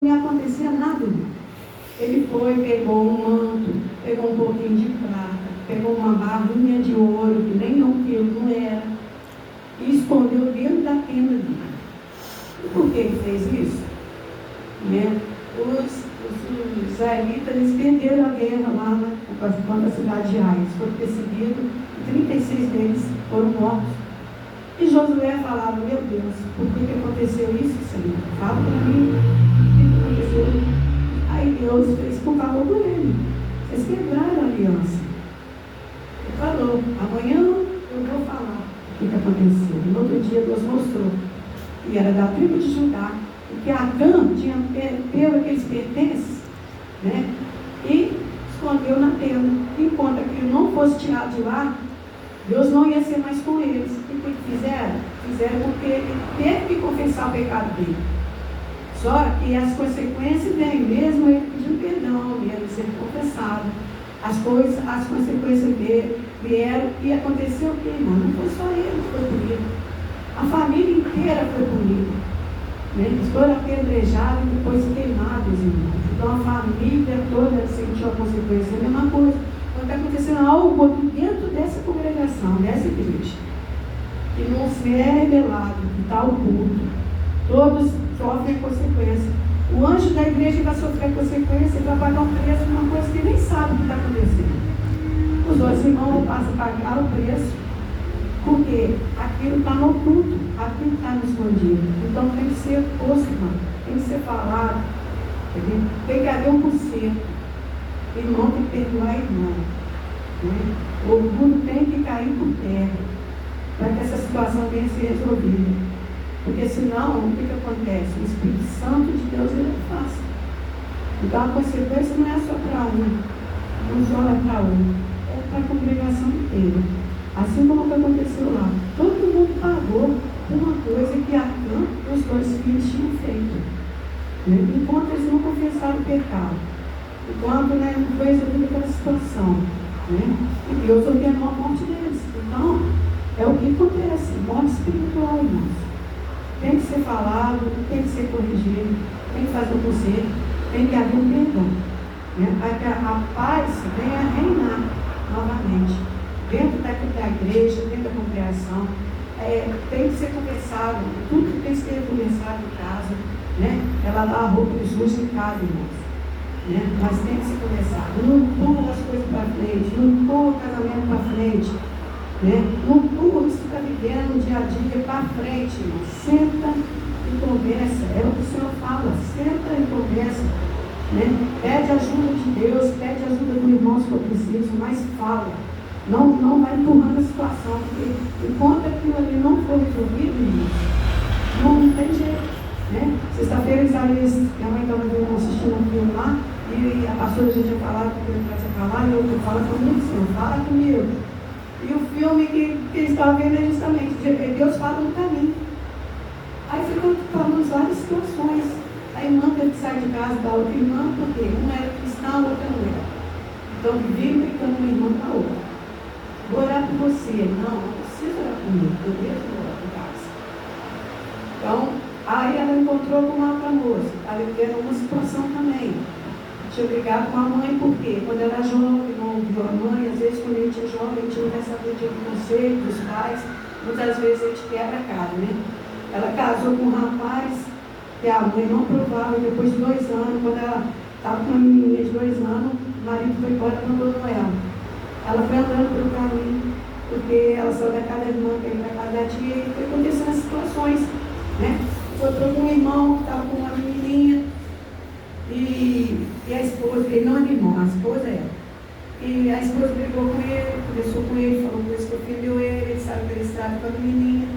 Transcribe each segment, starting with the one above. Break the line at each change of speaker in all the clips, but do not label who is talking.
não ia acontecer nada, irmão. Ele foi, pegou um manto, pegou um pouquinho de prata, pegou uma barrinha de ouro, que nem 1 quilo não era, e escondeu dentro da tenda dele. E por que ele fez isso? Né? Os israelitas, eles perderam a guerra lá contra a cidade de Ai. Eles foram perseguidos, 36 deles foram mortos. E Josué falava: meu Deus, por que aconteceu isso, Senhor? Fala para mim, o que aconteceu? Aí Deus fez por favor por ele. Eles quebraram a aliança. Ele falou: amanhã eu vou falar o que aconteceu. E no outro dia Deus mostrou. E era da tribo de Judá. Porque Acã tinha pego aqueles pertences, né? E escondeu na tenda. Enquanto aquilo não fosse tirado de lá, Deus não ia ser mais com eles. E o que fizeram? Fizeram porque ele teve que confessar o pecado dele. Só que as consequências vêm, mesmo ele pedindo perdão, mesmo sendo confessado. As consequências dele vieram e aconteceu o que, irmão? Não foi só ele que foi punido. A família inteira foi punida. Eles foram apedrejados e depois queimados, irmãos. Então a família toda sentiu a consequência. É a mesma coisa. Quando está acontecendo algo aqui dentro dessa congregação, dessa igreja, que não se é revelado, que está oculto, todos sofrem a consequência. O anjo da igreja vai sofrer a consequência e vai pagar um preço de uma coisa que nem sabe o que está acontecendo. Os outros irmãos passam a pagar o preço, porque aquilo está no oculto, aquilo está no escondido. Então tem que ser posto, irmão, tem que ser falado, entendeu? Tem que haver um conserto. Irmão tem que perdoar irmão. Né? O orgulho tem que cair por terra, para que essa situação venha a ser resolvida. Porque senão, o que acontece? O Espírito Santo de Deus ele é fácil. Então a consequência não é só para um, não só é para um, é para a congregação inteira. Assim como aconteceu lá. Todo mundo pagou uma coisa que Acã e os 2 filhos tinham feito. Né? Enquanto eles não confessaram o pecado. Enquanto não foi resolvida aquela situação. Né? E Deus ordenou a morte deles. Então, é o que acontece. Morte espiritual, irmãos. Tem que ser falado, tem que ser corrigido, tem que fazer o conselho, tem que haver um perdão. Né? Para que a paz venha a reinar novamente. Dentro da igreja, dentro da congregação, tem que ser conversado, tudo que tem que ser conversado em casa, né? É lavar a roupa de suja em casa, irmãos. Né? Mas tem que ser conversado. Não empurra as coisas para frente, não empurra o casamento para frente, né? Não empurra o que você está vivendo no dia a dia para frente, irmão. Senta e conversa, é o que o Senhor fala, senta e conversa. Né? Pede ajuda de Deus, pede ajuda do irmão se for preciso, mas fala. Não vai empurrando a situação, porque enquanto aquilo ali não for resolvido, irmão, não tem jeito. Né? Sexta-feira, Isaías, minha mãe estava assistindo um filme lá, e a pastora já tinha falado que ele vai falar, e eu falo comigo, Senhor, fala comigo. E o filme que eles estavam vendo é justamente, Deus fala no caminho. Aí ficou falando várias situações. A irmã teve que sair de casa da outra irmã, porque uma era cristã, a outra não era. Então viviam brincando uma irmã com a outra. Vou orar por você. Não precisa orar comigo, eu mesmo vou orar por casa. Então, aí ela encontrou com uma outra moça. Ela vivendo uma situação também. Tinha brigado com a mãe, porque quando ela era jovem, não ouviu a mãe, às vezes quando a gente é jovem, a gente não quer saber de conselho dos pais, muitas vezes a gente quebra a cara, né? Ela casou com um rapaz que a mãe não aprovava, e depois de 2 anos, quando ela estava com uma menininha de 2 anos, o marido foi embora e abandonou ela. Ela foi andando pelo caminho, porque ela saiu da casa da irmã, que ele da casa da tia, e foi acontecendo as situações, né? Encontrou com um irmão que estava com uma menininha, e a esposa, ele não é irmão, a esposa é ela. E a esposa brigou com ele, conversou com ele, falou coisas que ofendeu ele sabe que ele estava com a menininha,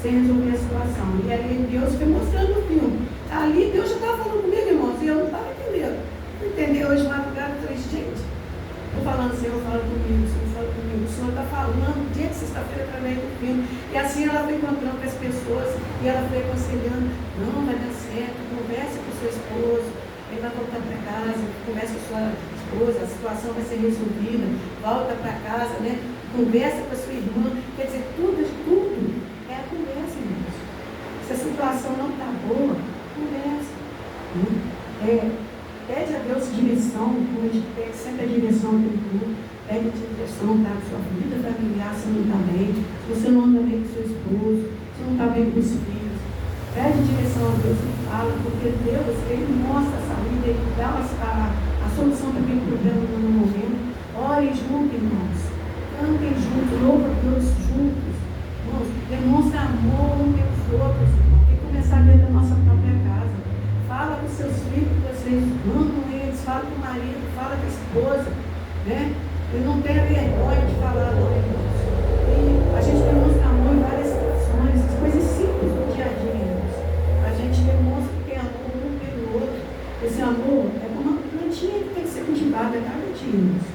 sem resolver a situação. E aí Deus foi mostrando no filme. Ali Deus já estava falando comigo, irmãos, e eu não estava entendendo. Entendeu? Hoje, madrugada, eu falei, gente, estou falando, Senhor, fala comigo, Senhor, fala comigo. O Senhor está falando dia de sexta-feira através do filme. E assim ela foi encontrando com as pessoas, e ela foi aconselhando, não, vai dar certo, converse com o seu esposo. Ele vai voltar para casa, conversa com sua esposa, a situação vai ser resolvida, volta para casa, né? Conversa com a sua irmã. Quer dizer, tudo é a conversa, irmãos. Se a situação não está boa, conversa. Pede a Deus direção, como a gente pede sempre a direção do culto, pede a direção da sua vida familiar, se não está bem, se você não anda bem com seu esposo, se não está bem com os filhos. Pede direção a Deus e fala, porque Deus, Ele mostra a saída, Ele dá a solução para aquele problema no momento. Orem juntos, irmãos. Cantem juntos, louvam a Deus juntos. Irmãos, demonstra amor uns pelos outros, irmãos. Tem que começar dentro da nossa própria casa. Fala com seus filhos, vocês amam eles, fala com o marido, fala com a esposa, né? Ele não tenha vergonha de falar, não, irmãos. E a gente demonstra amor em várias situações, coisas simples do dia a dia, irmãos. A gente demonstra que tem amor um pelo outro. Esse amor é como uma plantinha que tem que ser cultivada a cada dia, irmãos.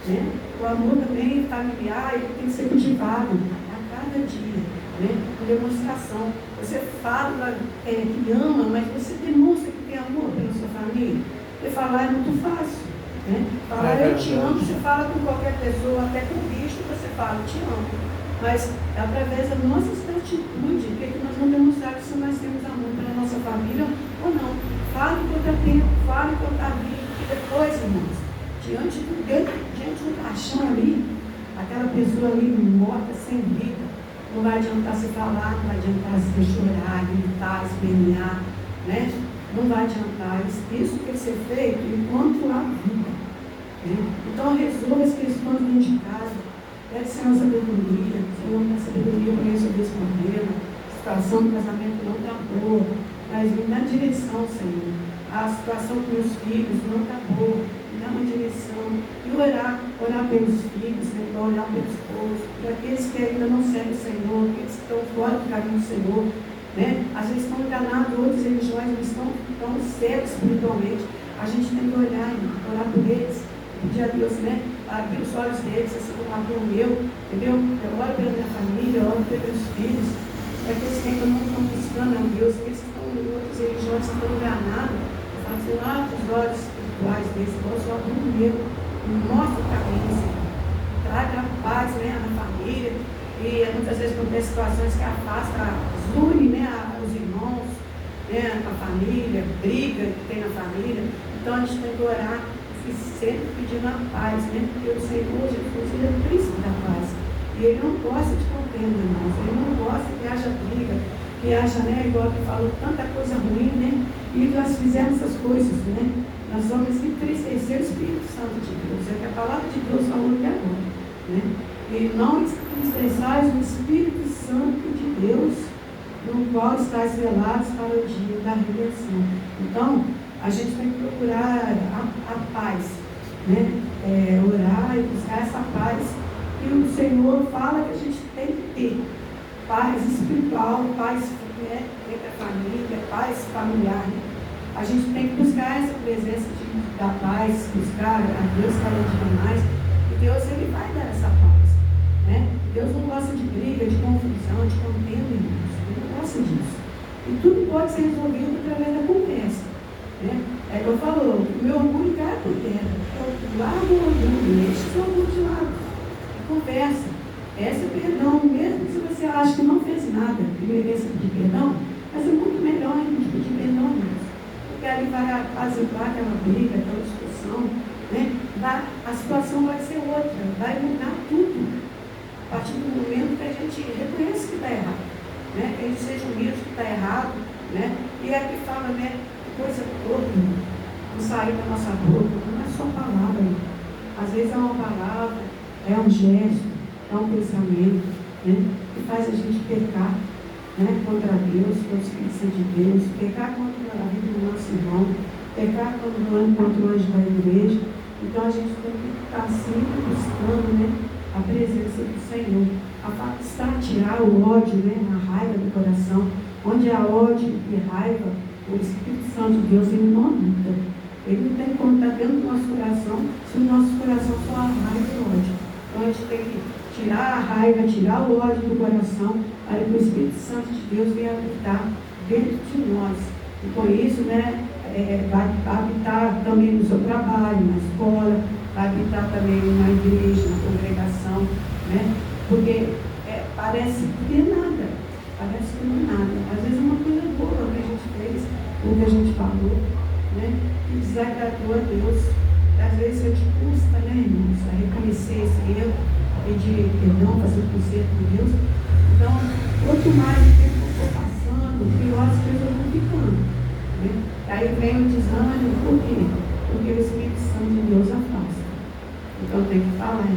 Né? O amor também familiar, ele tem que ser cultivado a cada dia, né? Com demonstração. Você fala que ama, mas você demonstra que tem amor pela sua família. Porque falar é muito fácil, né? Falar eu te amo, você fala com qualquer pessoa, até com o bicho, você fala eu te amo. Mas é através da nossa atitude que nós vamos demonstrar se nós temos amor pela nossa família ou não. Fale enquanto é tempo, fale enquanto está vivo, e depois, irmãos, diante do caixão ali, aquela pessoa ali morta, sem vida, não vai adiantar se falar, não vai adiantar se chorar, gritar, espernear, né? Não vai adiantar. Isso tem que ser feito enquanto há vida, né? Então resolva as questões dentro de casa. Pede Senhor sabedoria, Senhor, dá sabedoria para resolver esse problema. A situação do casamento não está boa, mas me dá direção, Senhor. A situação com meus filhos não está boa, me dá uma direção. E orar pelos filhos, né? Orar pelo esposo, por aqueles que ainda não servem o Senhor, aqueles que estão fora do caminho do Senhor, né? Às vezes estão enganados, outras religiões, eles estão cegos espiritualmente. A gente tem que olhar, orar por eles, pedir a Deus, né? Abrir os olhos deles, assim como abriu o meu, entendeu? Eu oro pela minha família, eu oro pelos filhos, para aqueles que ainda não estão buscando a Deus, aqueles que estão em outras religiões, que estão enganados. Eu falo assim, abre os olhos espirituais deles, eu só abro o meu, mostra o caminho, Senhor. Traga a paz, né, na família, e muitas vezes por ter situações que afastam, une, né, os irmãos, né, a família, briga que tem na família. Então a gente tem que orar sempre pedindo a paz, né? Porque o Senhor Jesus, Ele é o príncipe da paz. E Ele não gosta de contenda, irmãos. Ele não gosta que haja briga, que haja, né? Igual que falou, tanta coisa ruim, né? E nós fizemos essas coisas, né? Nós vamos entristecer o Espírito Santo de Deus. É que a palavra de Deus falou que agora, né? E não entristeçais o Espírito Santo de Deus, no qual estáis velados para o dia da redenção. Então, a gente tem que procurar a paz, né? Orar e buscar essa paz que o Senhor fala que a gente tem que ter. Paz espiritual, paz entre a família, paz familiar. A gente tem que buscar essa presença da paz, buscar a Deus cada dia mais. E Deus, Ele vai dar essa paz, né? Deus não gosta de briga, de confusão, de contenda, irmãos. Ele não gosta disso. E tudo pode ser resolvido através da conversa. Né? É que eu falo, o meu orgulho cai por terra. Eu largo o orgulho, deixa o seu orgulho de lado. Conversa, peça perdão, mesmo se você acha que não fez nada e mereça pedir perdão, mas é muito melhor a gente pedir perdão mesmo. Porque ali vai apaziguar aquela briga, aquela discussão, né? A situação vai ser outra, vai mudar tudo. A partir do momento que a gente reconhece que está errado, né? Que a gente seja humilde que está errado, né? E é que fala, né? Coisa toda, não sair da nossa boca, não é só palavra. Às vezes é uma palavra, é um gesto, é um pensamento, né, que faz a gente pecar, né, contra Deus, contra o Espírito Santo de Deus, pecar contra a vida do nosso irmão, pecar contra o anjo da igreja. Então a gente tem que estar sempre buscando, né, a presença do Senhor, afastar, tirar o ódio, né, a raiva do coração. Onde há ódio e raiva, o Espírito Santo de Deus, Ele não habita. Ele não tem como estar dentro do nosso coração se o nosso coração for a raiva e o ódio. Então a gente tem que tirar a raiva, tirar o ódio do coração, para que o Espírito Santo de Deus venha habitar dentro de nós. E com isso, né, vai habitar também no seu trabalho, na escola, vai habitar também na igreja, na congregação, né? Porque parece que é nada. Parece que não é nada. Às vezes é uma coisa boa que a gente fez, o que a gente falou, né? que desagradou a Deus. Às vezes a gente custa, né, irmãos, a reconhecer esse erro, pedir perdão, fazer o conserto de Deus. Então, quanto mais o tempo for passando, pior as coisas vão ficando. Né? Aí vem o desânimo, por quê? Porque o Espírito Santo de Deus afasta. Então tem que falar.